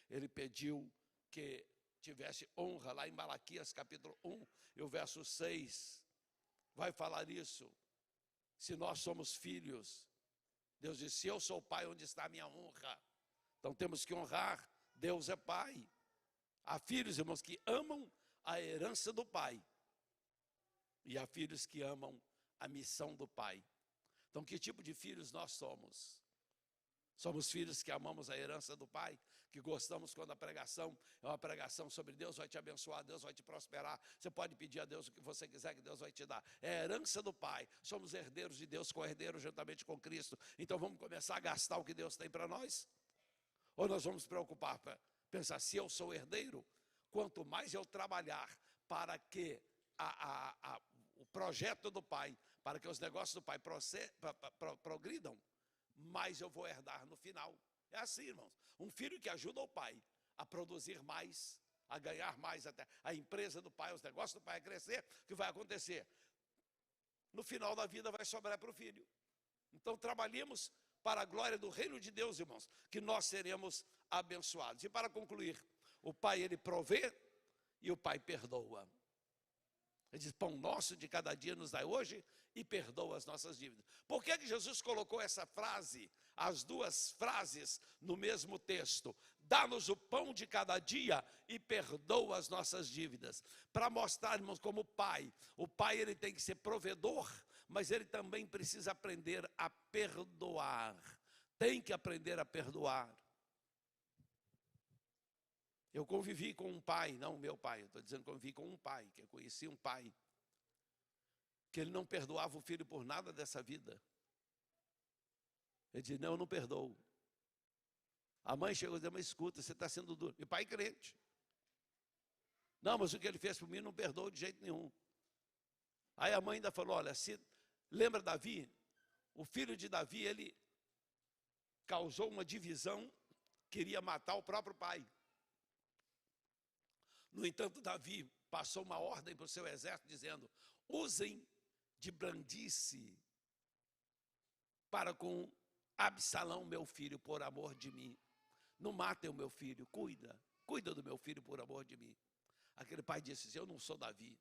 Ele pediu que tivesse honra. Lá em Malaquias capítulo 1, e o verso 6, vai falar isso. Se nós somos filhos, Deus disse, se eu sou pai, onde está a minha honra? Então temos que honrar, Deus é pai. Há filhos, irmãos, que amam a herança do pai, e há filhos que amam a missão do pai. Então que tipo de filhos nós somos? Somos filhos que amamos a herança do pai, que gostamos quando a pregação é uma pregação sobre Deus vai te abençoar, Deus vai te prosperar. Você pode pedir a Deus o que você quiser que Deus vai te dar. É a herança do pai. Somos herdeiros de Deus, co-herdeiros juntamente com Cristo. Então vamos começar a gastar o que Deus tem para nós? Ou nós vamos nos preocupar para pensar, se eu sou herdeiro, quanto mais eu trabalhar para que o projeto do pai, para que os negócios do pai progridam, mais eu vou herdar no final. É assim, irmãos. Um filho que ajuda o pai a produzir mais, a ganhar mais, até a empresa do pai, os negócios do pai a crescer, o que vai acontecer? No final da vida vai sobrar para o filho. Então trabalhemos para a glória do reino de Deus, irmãos, que nós seremos abençoados. E para concluir, o pai ele provê e o pai perdoa. Ele diz, pão nosso de cada dia nos dai hoje e perdoa as nossas dívidas. Por que Jesus colocou essa frase, as duas frases no mesmo texto? Dá-nos o pão de cada dia e perdoa as nossas dívidas. Para mostrarmos como pai, o pai ele tem que ser provedor, mas ele também precisa aprender a perdoar. Tem que aprender a perdoar. Eu convivi com um pai, não meu pai, eu estou dizendo que convivi com um pai, que eu conheci um pai, que ele não perdoava o filho por nada dessa vida. Ele disse, não, eu não perdoo. A mãe chegou e disse, mas escuta, você está sendo duro. E pai crente. Não, mas o que ele fez por mim não perdoou de jeito nenhum. Aí a mãe ainda falou, olha, lembra Davi? O filho de Davi, ele causou uma divisão, queria matar o próprio pai. No entanto, Davi passou uma ordem para o seu exército, dizendo, usem de brandice para com Absalão, meu filho, por amor de mim. Não matem o meu filho, cuida do meu filho por amor de mim. Aquele pai disse, eu não sou Davi,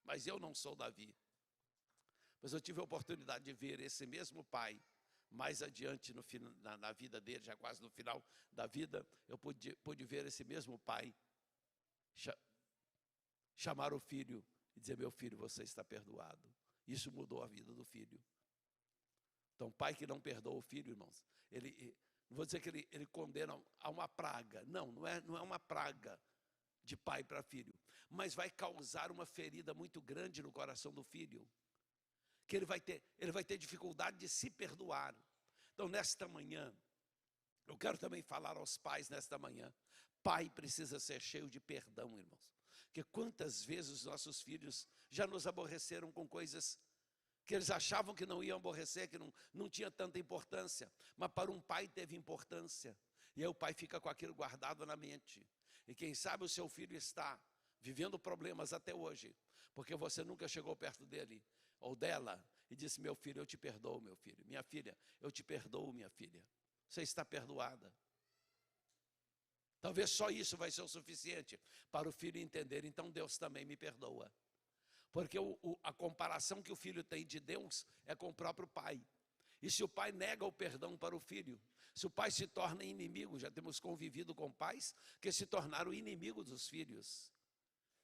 mas eu não sou Davi. Mas eu tive a oportunidade de ver esse mesmo pai, mais adiante na vida dele, já quase no final da vida, eu pude ver esse mesmo pai chamar o filho e dizer, meu filho, você está perdoado. Isso mudou a vida do filho. Então, pai que não perdoa o filho, irmãos, não vou dizer que ele condena a uma praga. Não é uma praga de pai para filho. Mas vai causar uma ferida muito grande no coração do filho. Que ele vai ter dificuldade de se perdoar. Então, nesta manhã, eu quero também falar aos pais nesta manhã. Pai precisa ser cheio de perdão, irmãos. Porque quantas vezes os nossos filhos já nos aborreceram com coisas que eles achavam que não iam aborrecer, que não tinha tanta importância. Mas para um pai teve importância. E aí o pai fica com aquilo guardado na mente. E quem sabe o seu filho está vivendo problemas até hoje, porque você nunca chegou perto dele ou dela e disse, meu filho, eu te perdoo, meu filho. Minha filha, eu te perdoo, minha filha. Você está perdoada. Talvez só isso vai ser o suficiente para o filho entender, então Deus também me perdoa. Porque a comparação que o filho tem de Deus é com o próprio pai. E se o pai nega o perdão para o filho, se o pai se torna inimigo, já temos convivido com pais que se tornaram inimigos dos filhos.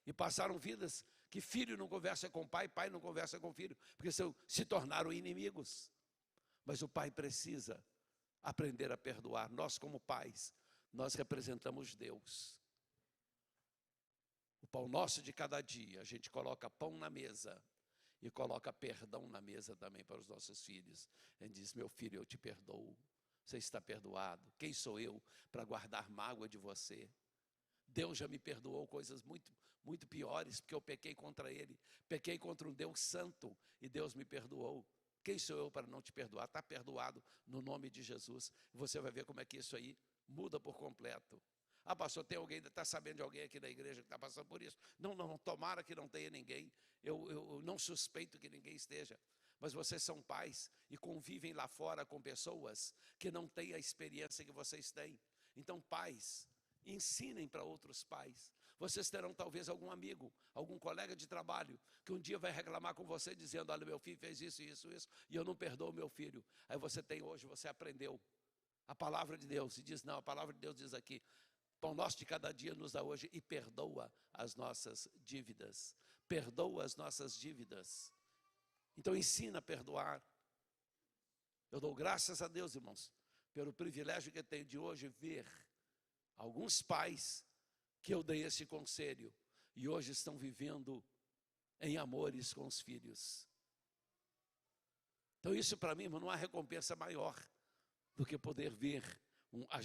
E passaram vidas que filho não conversa com pai, pai não conversa com filho, porque se tornaram inimigos. Mas o pai precisa aprender a perdoar. Nós como pais, nós representamos Deus. O pão nosso de cada dia, a gente coloca pão na mesa e coloca perdão na mesa também para os nossos filhos. A gente diz, meu filho, eu te perdoo, você está perdoado. Quem sou eu para guardar mágoa de você? Deus já me perdoou coisas muito piores, porque eu pequei contra Ele. Pequei contra um Deus santo e Deus me perdoou. Quem sou eu para não te perdoar? Está perdoado no nome de Jesus. Você vai ver como é que isso aí muda por completo. Ah, pastor, tem alguém, está sabendo de alguém aqui da igreja que está passando por isso? Não, tomara que não tenha ninguém. Eu não suspeito que ninguém esteja. Mas vocês são pais e convivem lá fora com pessoas que não têm a experiência que vocês têm. Então, pais, ensinem para outros pais. Vocês terão talvez algum amigo, algum colega de trabalho, que um dia vai reclamar com você dizendo, olha, meu filho fez isso, e eu não perdoo meu filho. Aí você aprendeu a palavra de Deus, e diz, não, a palavra de Deus diz aqui, pão nosso de cada dia nos dá hoje e perdoa as nossas dívidas. Perdoa as nossas dívidas. Então ensina a perdoar. Eu dou graças a Deus, irmãos, pelo privilégio que eu tenho de hoje ver alguns pais que eu dei esse conselho e hoje estão vivendo em amores com os filhos. Então isso para mim não há recompensa maior do que poder ver,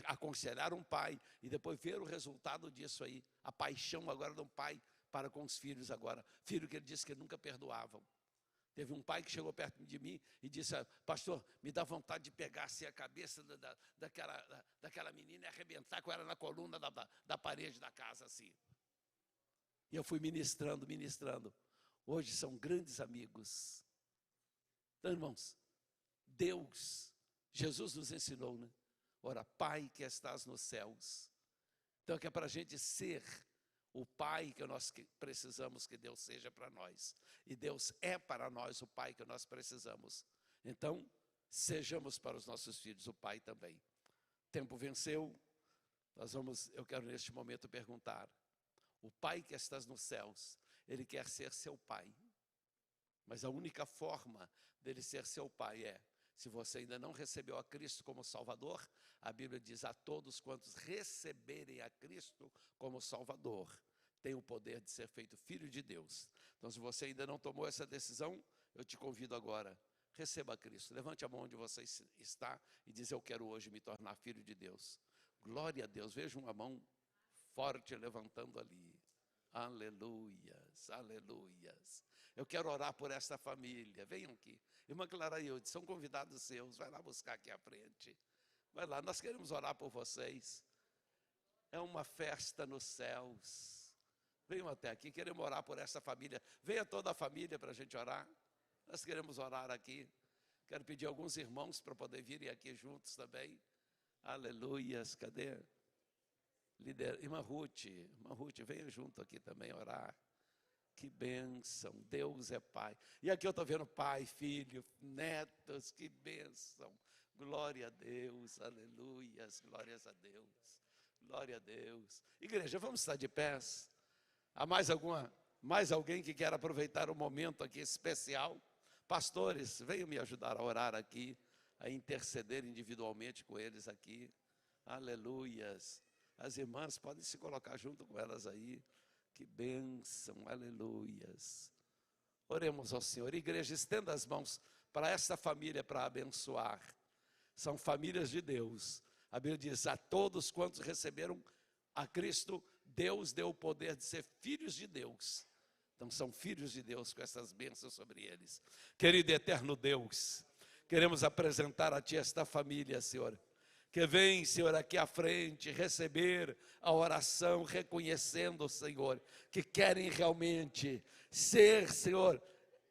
aconselhar um pai e depois ver o resultado disso aí, a paixão agora de um pai para com os filhos agora. Filho que ele disse que nunca perdoavam. Teve um pai que chegou perto de mim e disse, pastor, me dá vontade de pegar assim, a cabeça daquela menina e arrebentar com ela na coluna da parede da casa assim. E eu fui ministrando. Hoje são grandes amigos. Então, irmãos, Jesus nos ensinou, né? Ora, Pai que estás nos céus. Então, é que é para a gente ser o Pai que nós precisamos que Deus seja para nós. E Deus é para nós o Pai que nós precisamos. Então, sejamos para os nossos filhos o Pai também. O tempo venceu. Eu quero neste momento perguntar: o Pai que estás nos céus, Ele quer ser seu Pai. Mas a única forma dele ser seu Pai é, se você ainda não recebeu a Cristo como Salvador, a Bíblia diz: a todos quantos receberem a Cristo como Salvador, tem o poder de ser feito filho de Deus. Então, se você ainda não tomou essa decisão, eu te convido agora, receba a Cristo. Levante a mão onde você está e diz: eu quero hoje me tornar filho de Deus. Glória a Deus, vejo uma mão forte levantando ali. Aleluias, aleluias. Eu quero orar por esta família. Venham aqui. Irmã Clara e eu, são convidados seus. Vai lá buscar aqui à frente. Vai lá, nós queremos orar por vocês. É uma festa nos céus. Venham até aqui, queremos orar por essa família. Venha toda a família para a gente orar. Nós queremos orar aqui. Quero pedir a alguns irmãos para poder virem aqui juntos também. Aleluias, cadê? Irmã Ruth, venha junto aqui também orar. Que bênção, Deus é Pai. E aqui eu estou vendo Pai, Filho, netos, que bênção. Glória a Deus, aleluias, glórias a Deus. Glória a Deus. Igreja, vamos estar de pés. Há mais alguém que quer aproveitar o momento aqui especial? Pastores, venham me ajudar a orar aqui, a interceder individualmente com eles aqui. Aleluias. As irmãs podem se colocar junto com elas aí. Que bênção, aleluias. Oremos ao Senhor. Igreja, estenda as mãos para esta família para abençoar. São famílias de Deus. A Bíblia diz: a todos quantos receberam a Cristo, Deus deu o poder de ser filhos de Deus. Então são filhos de Deus com essas bênçãos sobre eles. Querido e eterno Deus, queremos apresentar a Ti esta família, Senhor, que vem, Senhor, aqui à frente, receber a oração, reconhecendo, Senhor, que querem realmente ser, Senhor,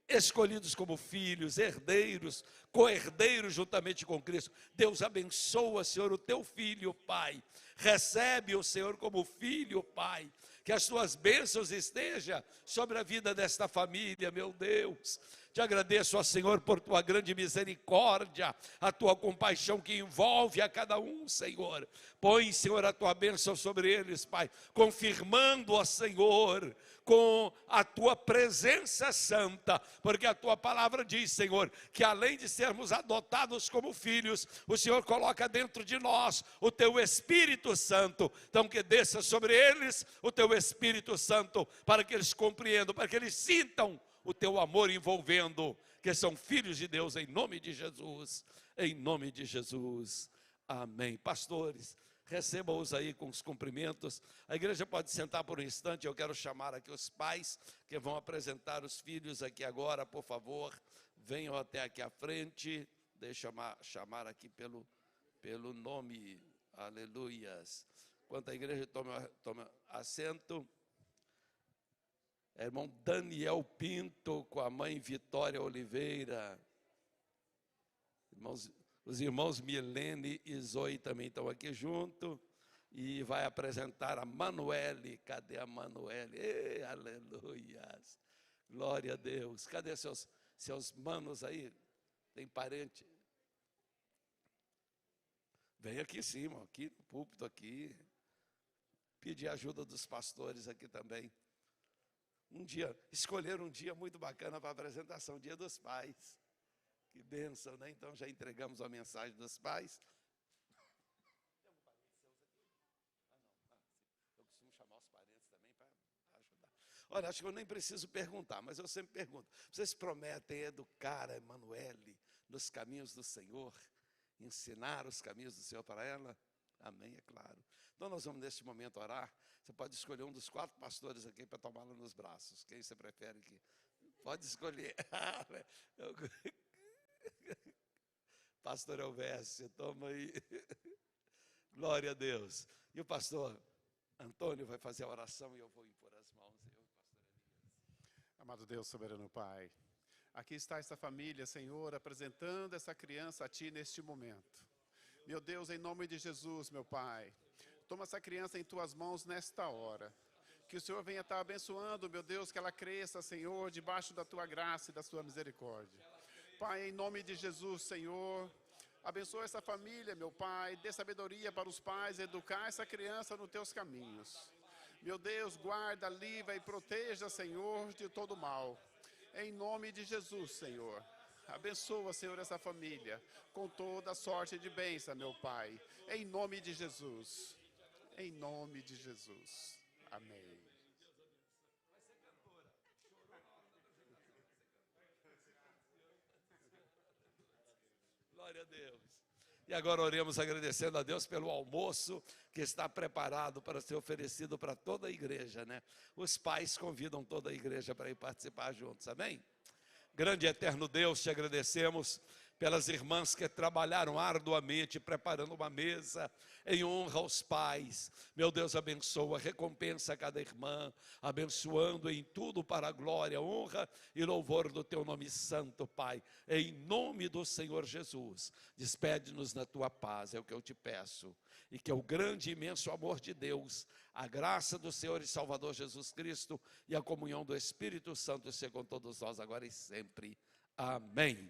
escolhidos como filhos, herdeiros, co-herdeiros juntamente com Cristo. Deus abençoa, Senhor, o Teu filho, Pai. Recebe-o, Senhor, como filho, Pai. Que as Tuas bênçãos estejam sobre a vida desta família, meu Deus. Te agradeço, ó Senhor, por Tua grande misericórdia, a Tua compaixão que envolve a cada um, Senhor. Põe, Senhor, a Tua bênção sobre eles, Pai, confirmando, ó Senhor, com a Tua presença santa, porque a Tua palavra diz, Senhor, que além de sermos adotados como filhos, o Senhor coloca dentro de nós o Teu Espírito Santo. Então que desça sobre eles o Teu Espírito Santo, para que eles compreendam, para que eles sintam o Teu amor envolvendo, que são filhos de Deus, em nome de Jesus, em nome de Jesus, amém. Pastores, recebam-os aí com os cumprimentos. A igreja pode sentar por um instante. Eu quero chamar aqui os pais que vão apresentar os filhos aqui agora, por favor, venham até aqui à frente. Deixa eu chamar aqui pelo nome, aleluias. Enquanto a igreja toma assento, irmão Daniel Pinto com a mãe Vitória Oliveira. Os irmãos Milene e Zoe também estão aqui junto. E vai apresentar a Manuele. Cadê a Manuele? Aleluias. Glória a Deus. Cadê seus manos aí? Tem parente? Vem aqui em cima, aqui no púlpito aqui. Pedir ajuda dos pastores aqui também. Escolheram um dia muito bacana para a apresentação, Dia dos Pais. Que bênção, né? Então já entregamos a mensagem dos pais. Eu costumo chamar os parentes também para ajudar. Olha, acho que eu nem preciso perguntar, mas eu sempre pergunto. Vocês prometem educar a Emanuele nos caminhos do Senhor? Ensinar os caminhos do Senhor para ela? Amém, é claro. Então nós vamos neste momento orar. Você pode escolher um dos 4 pastores aqui para tomá-la nos braços. Quem você prefere aqui? Pode escolher. Pastor Elvésio, toma aí. Glória a Deus. E o pastor Antônio vai fazer a oração e eu vou impor as mãos. Amado Deus, soberano Pai, aqui está esta família, Senhor, apresentando essa criança a Ti neste momento. Meu Deus, em nome de Jesus, meu Pai, toma essa criança em Tuas mãos nesta hora. Que o Senhor venha estar abençoando, meu Deus, que ela cresça, Senhor, debaixo da tua graça e da sua misericórdia. Pai, em nome de Jesus, Senhor, abençoa essa família, meu Pai, dê sabedoria para os pais, educar essa criança nos teus caminhos. Meu Deus, guarda, livra e proteja, Senhor, de todo mal. Em nome de Jesus, Senhor. Abençoa, Senhor, essa família com toda sorte de bênção, meu Pai. Em nome de Jesus. Em nome de Jesus. Amém. Glória a Deus. E agora oremos agradecendo a Deus pelo almoço que está preparado para ser oferecido para toda a igreja, né? Os pais convidam toda a igreja para ir participar juntos, amém? Grande e eterno Deus, te agradecemos pelas irmãs que trabalharam arduamente, preparando uma mesa em honra aos pais. Meu Deus, abençoa, recompensa cada irmã, abençoando em tudo para a glória, honra e louvor do teu nome santo, Pai. Em nome do Senhor Jesus, despede-nos na tua paz, é o que eu te peço. E que o grande e imenso amor de Deus, a graça do Senhor e Salvador Jesus Cristo e a comunhão do Espírito Santo seja com todos nós agora e sempre. Amém.